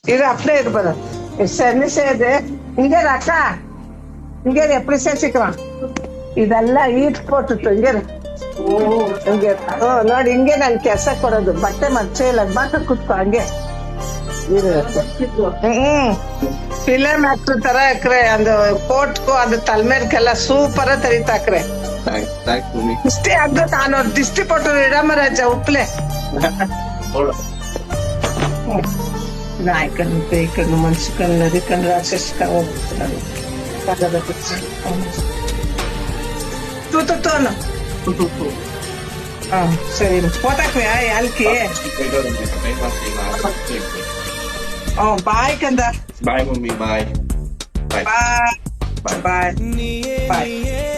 இது அப்படியே இருப்பது என்ன செய்யுது இங்க அக்கா இங்க எப்படி சேர்த்துக்கலாம் ಇದೆಲ್ಲ ಈಟ್ ಕೊಟ್ಟಿತ್ತು ಹಿಂಗೆ ಹಿಂಗೆ ನೋಡಿ ಹಿಂಗೆ ನನ್ ಕೆಲ್ಸ ಕೊಡೋದು ಬಟ್ಟೆ ಮಚ್ಚೆ ಇಲ್ಲ ಬಾಕ ಕುತ್ಕೊ ಹಂಗೆ ಫಿಲಮ್ ಆಕ್ಟರ್ ತರ ಹಾಕ್ರೆ ಅದು ಕೋಟ್ಗೂ ಅದು ತಲೆಮೇಲ್ಕೆಲ್ಲ ಸೂಪರ್ ತರಿತಾಕ್ರೆ ದಿಷ್ಟಿ ಅದು ನಾನು ದಿಷ್ಟಿ ಪೊಟ್ಟು ಇಡಮರಾಜ ಉಪ್ಲೆ ನಾಯಕನು ಬೇಕನು ಮನ್ಸಿಕನು ನದಿಕನು ರಾಕ್ಷಸ ತೂತೋನು ಸರಿ పోతాక్వే యాల్కి బాయ్ కంద Bye, mommy. Bye. Bye. Bye bye bye